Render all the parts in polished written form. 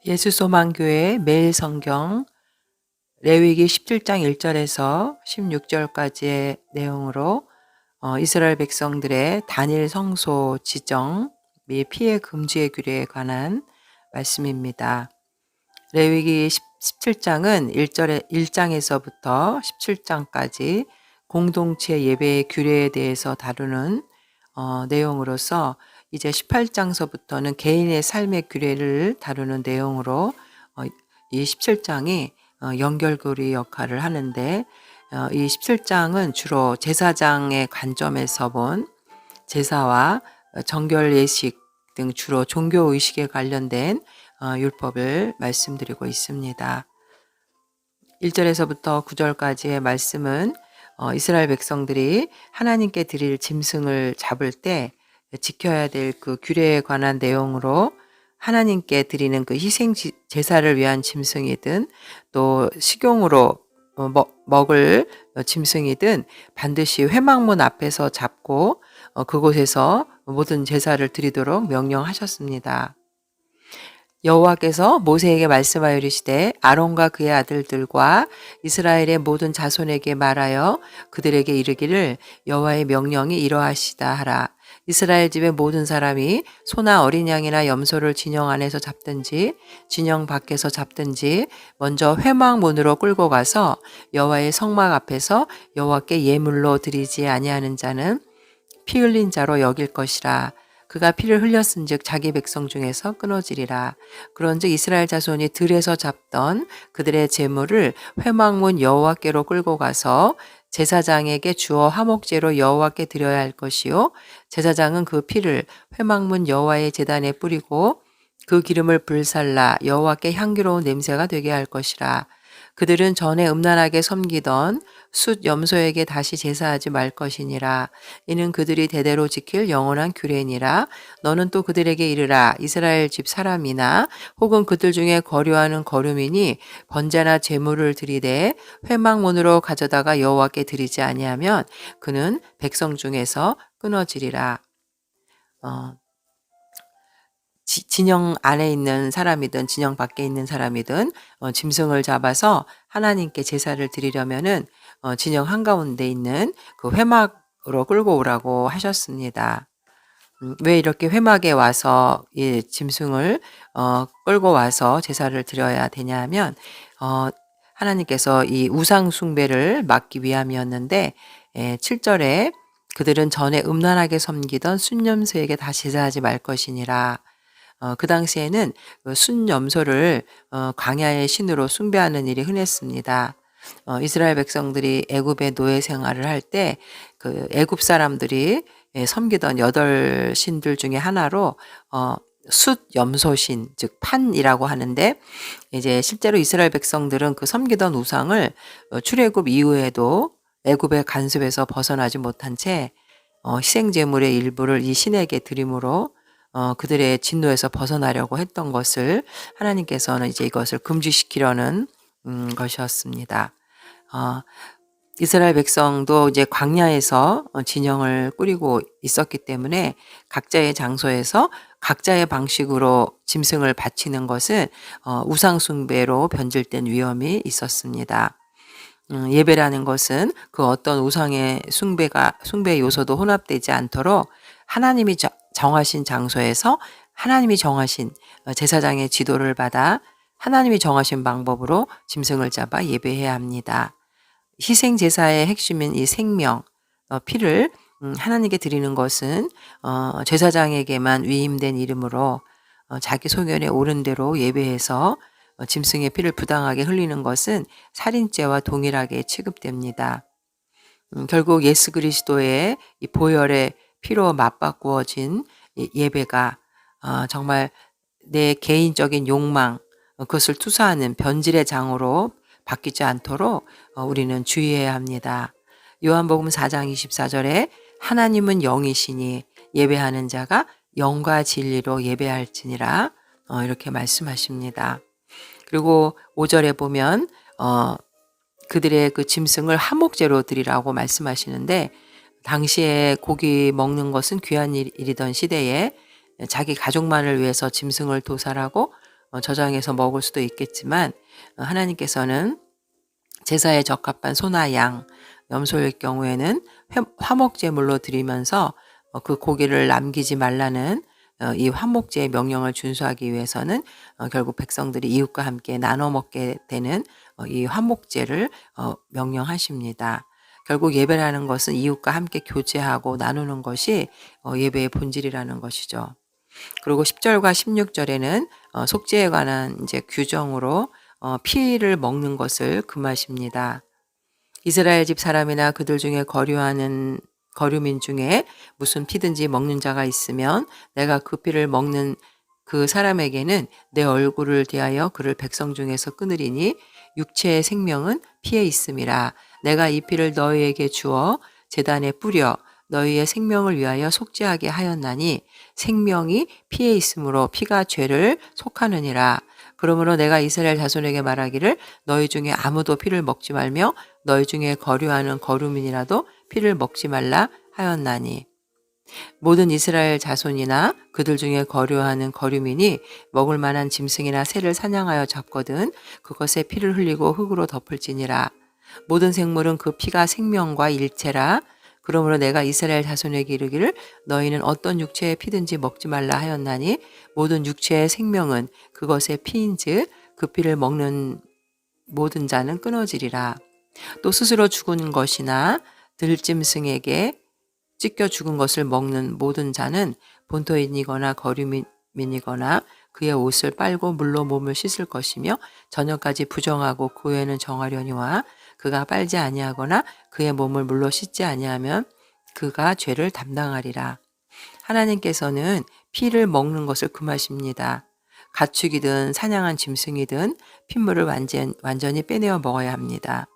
예수소망교회 매일 성경 레위기 17장 1절에서 16절까지의 내용으로 이스라엘 백성들의 단일 성소 지정 및 피해 금지의 규례에 관한 말씀입니다. 레위기 17장은 1장에서부터 17장까지 공동체 예배의 규례에 대해서 다루는 내용으로서 이제 18장서부터는 개인의 삶의 규례를 다루는 내용으로 이 17장이 연결고리 역할을 하는데, 이 17장은 주로 제사장의 관점에서 본 제사와 정결 예식 등 주로 종교 의식에 관련된 율법을 말씀드리고 있습니다. 1절에서부터 9절까지의 말씀은 이스라엘 백성들이 하나님께 드릴 짐승을 잡을 때 지켜야 될 그 규례에 관한 내용으로, 하나님께 드리는 그 희생 제사를 위한 짐승이든 또 식용으로 먹을 짐승이든 반드시 회막문 앞에서 잡고 그곳에서 모든 제사를 드리도록 명령하셨습니다. 여호와께서 모세에게 말씀하여 이르시되 아론과 그의 아들들과 이스라엘의 모든 자손에게 말하여 그들에게 이르기를 여호와의 명령이 이러하시다 하라. 이스라엘 집의 모든 사람이 소나 어린 양이나 염소를 진영 안에서 잡든지 진영 밖에서 잡든지 먼저 회막 문으로 끌고 가서 여호와의 성막 앞에서 여호와께 예물로 드리지 아니하는 자는 피 흘린 자로 여길 것이라. 그가 피를 흘렸은즉 자기 백성 중에서 끊어지리라. 그런즉 이스라엘 자손이 들에서 잡던 그들의 제물을 회막문 여호와께로 끌고 가서 제사장에게 주어 화목제로 여호와께 드려야 할 것이요, 제사장은 그 피를 회막문 여호와의 제단에 뿌리고 그 기름을 불살라 여호와께 향기로운 냄새가 되게 할 것이라. 그들은 전에 음란하게 섬기던 숫 염소에게 다시 제사하지 말 것이니라. 이는 그들이 대대로 지킬 영원한 규례니라. 너는 또 그들에게 이르라. 이스라엘 집 사람이나 혹은 그들 중에 거류하는 거류민이 번제나 제물을 드리되 회막문으로 가져다가 여호와께 드리지 아니하면 그는 백성 중에서 끊어지리라. 진영 안에 있는 사람이든 진영 밖에 있는 사람이든 짐승을 잡아서 하나님께 제사를 드리려면은 진영 한가운데 있는 그 회막으로 끌고 오라고 하셨습니다. 왜 이렇게 회막에 와서 이 짐승을 끌고 와서 제사를 드려야 되냐 하면 하나님께서 이 우상 숭배를 막기 위함이었는데, 7절에 그들은 전에 음란하게 섬기던 순염소에게 다 제사하지 말 것이니라. 그 당시에는 순염소를 광야의 신으로 숭배하는 일이 흔했습니다. 이스라엘 백성들이 애굽의 노예 생활을 할 때 그 애굽 사람들이 섬기던 8신들 중에 하나로 숫 염소신, 즉 판이라고 하는데, 이제 실제로 이스라엘 백성들은 그 섬기던 우상을 출애굽 이후에도 애굽의 간섭에서 벗어나지 못한 채 희생 제물의 일부를 이 신에게 드림으로 그들의 진노에서 벗어나려고 했던 것을 하나님께서는 이제 이것을 금지시키려는 것이었습니다. 이스라엘 백성도 이제 광야에서 진영을 꾸리고 있었기 때문에 각자의 장소에서 각자의 방식으로 짐승을 바치는 것은 우상 숭배로 변질된 위험이 있었습니다. 예배라는 것은 그 어떤 우상의 숭배 요소도 혼합되지 않도록 하나님이 정하신 장소에서 하나님이 정하신 제사장의 지도를 받아 하나님이 정하신 방법으로 짐승을 잡아 예배해야 합니다. 희생 제사의 핵심인 이 생명, 피를 하나님께 드리는 것은 제사장에게만 위임된 이름으로 자기 소견에 옳은 대로 예배해서 짐승의 피를 부당하게 흘리는 것은 살인죄와 동일하게 취급됩니다. 결국 예수 그리스도의 이 보혈의 피로 맞바꾸어진 예배가 정말 내 개인적인 욕망, 그것을 투사하는 변질의 장으로 바뀌지 않도록 우리는 주의해야 합니다. 요한복음 4장 24절에 하나님은 영이시니 예배하는 자가 영과 진리로 예배할지니라 이렇게 말씀하십니다. 그리고 5절에 보면 그들의 그 짐승을 화목제로 드리라고 말씀하시는데, 당시에 고기 먹는 것은 귀한 일이던 시대에 자기 가족만을 위해서 짐승을 도살하고 저장해서 먹을 수도 있겠지만 하나님께서는 제사에 적합한 소나 양, 염소일 경우에는 화목제물로 드리면서 그 고기를 남기지 말라는 이 화목제의 명령을 준수하기 위해서는 결국 백성들이 이웃과 함께 나눠 먹게 되는 이 화목제를 명령하십니다. 결국 예배라는 것은 이웃과 함께 교제하고 나누는 것이 예배의 본질이라는 것이죠. 그리고 10절과 16절에는 속죄에 관한 이제 규정으로 피를 먹는 것을 금하십니다. 이스라엘 집 사람이나 그들 중에 거류민 중에 무슨 피든지 먹는 자가 있으면 내가 그 피를 먹는 그 사람에게는 내 얼굴을 대하여 그를 백성 중에서 끊으리니 육체의 생명은 피에 있음이라. 내가 이 피를 너희에게 주어 제단에 뿌려 너희의 생명을 위하여 속죄하게 하였나니 생명이 피에 있으므로 피가 죄를 속하느니라. 그러므로 내가 이스라엘 자손에게 말하기를 너희 중에 아무도 피를 먹지 말며 너희 중에 거류하는 거류민이라도 피를 먹지 말라 하였나니 모든 이스라엘 자손이나 그들 중에 거류하는 거류민이 먹을 만한 짐승이나 새를 사냥하여 잡거든 그것에 피를 흘리고 흙으로 덮을지니라. 모든 생물은 그 피가 생명과 일체라. 그러므로 내가 이스라엘 자손에게 이르기를 너희는 어떤 육체의 피든지 먹지 말라 하였나니 모든 육체의 생명은 그것의 피인즉 그 피를 먹는 모든 자는 끊어지리라. 또 스스로 죽은 것이나 들짐승에게 찢겨 죽은 것을 먹는 모든 자는 본토인이거나 거류민이거나 그의 옷을 빨고 물로 몸을 씻을 것이며 저녁까지 부정하고 그 후에는 정하려니와 그가 빨지 아니하거나 그의 몸을 물로 씻지 아니하면 그가 죄를 담당하리라. 하나님께서는 피를 먹는 것을 금하십니다. 가축이든 사냥한 짐승이든 핏물을 완전히 빼내어 먹어야 합니다.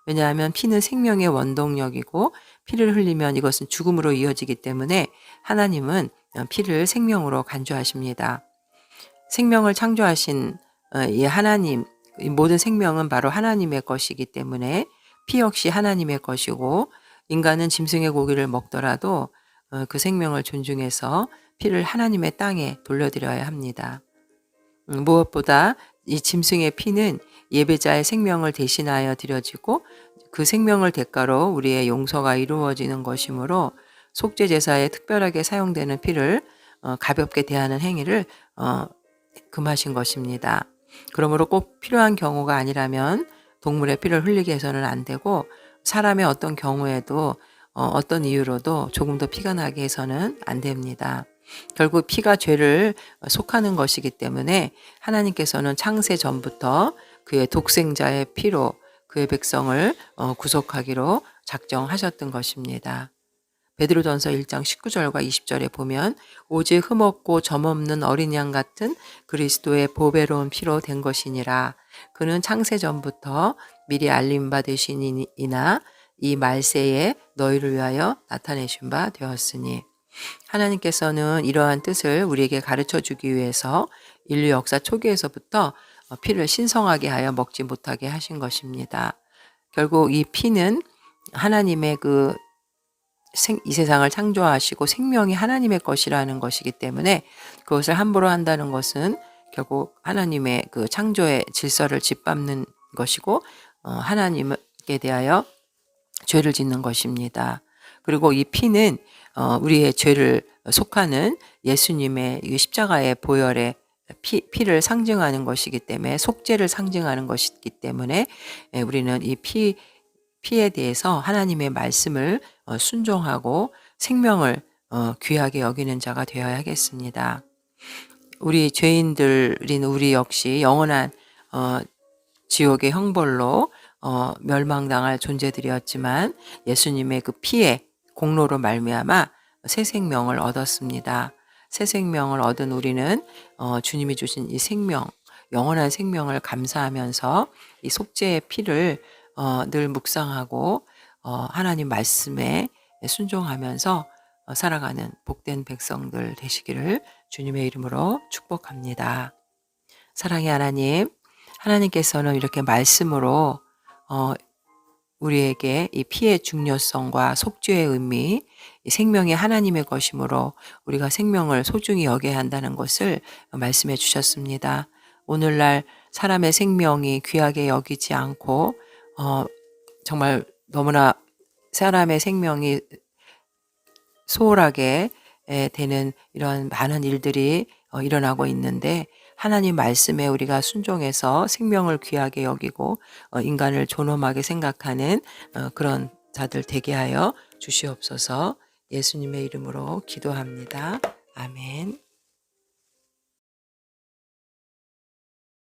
왜냐하면 피는 생명의 원동력이고 피를 흘리면 이것은 죽음으로 이어지기 때문에 하나님은 피를 생명으로 간주하십니다. 생명을 창조하신 이 하나님, 이 모든 생명은 바로 하나님의 것이기 때문에 피 역시 하나님의 것이고 인간은 짐승의 고기를 먹더라도 그 생명을 존중해서 피를 하나님의 땅에 돌려드려야 합니다. 무엇보다 이 짐승의 피는 예배자의 생명을 대신하여 드려지고 그 생명을 대가로 우리의 용서가 이루어지는 것이므로 속죄 제사에 특별하게 사용되는 피를 가볍게 대하는 행위를 금하신 것입니다. 그러므로 꼭 필요한 경우가 아니라면 동물의 피를 흘리게 해서는 안 되고 사람의 어떤 경우에도 어떤 이유로도 조금 더 피가 나게 해서는 안 됩니다. 결국 피가 죄를 속하는 것이기 때문에 하나님께서는 창세 전부터 그의 독생자의 피로 그의 백성을 구속하기로 작정하셨던 것입니다. 베드로전서 1장 19절과 20절에 보면 오직 흠없고 점없는 어린 양 같은 그리스도의 보배로운 피로 된 것이니라. 그는 창세 전부터 미리 알림 받으시니이나 이 말세에 너희를 위하여 나타내신 바 되었으니. 하나님께서는 이러한 뜻을 우리에게 가르쳐 주기 위해서 인류 역사 초기에서부터 피를 신성하게 하여 먹지 못하게 하신 것입니다. 결국 이 피는 하나님의 이 세상을 창조하시고 생명이 하나님의 것이라는 것이기 때문에 그것을 함부로 한다는 것은 결국 하나님의 그 창조의 질서를 짓밟는 것이고 하나님께 대하여 죄를 짓는 것입니다. 그리고 이 피는 우리의 죄를 속하는 예수님의 십자가의 보혈의 피를 상징하는 것이기 때문에 속죄를 상징하는 것이기 때문에 우리는 이 피에 대해서 하나님의 말씀을 순종하고 생명을 귀하게 여기는 자가 되어야겠습니다. 우리 죄인들인 우리 역시 영원한 지옥의 형벌로 멸망당할 존재들이었지만 예수님의 그 피의 공로로 말미암아 새 생명을 얻었습니다. 새 생명을 얻은 우리는 주님이 주신 이 생명, 영원한 생명을 감사하면서 이 속죄의 피를 늘 묵상하고 하나님 말씀에 순종하면서 살아가는 복된 백성들 되시기를 주님의 이름으로 축복합니다. 사랑의 하나님, 하나님께서는 이렇게 말씀으로 우리에게 이 피의 중요성과 속죄의 의미, 이 생명이 하나님의 것이므로 우리가 생명을 소중히 여겨야 한다는 것을 말씀해 주셨습니다. 오늘날 사람의 생명이 귀하게 여기지 않고 정말 너무나 사람의 생명이 소홀하게 되는 이런 많은 일들이 일어나고 있는데, 하나님 말씀에 우리가 순종해서 생명을 귀하게 여기고 인간을 존엄하게 생각하는 그런 자들 되게 하여 주시옵소서. 예수님의 이름으로 기도합니다. 아멘.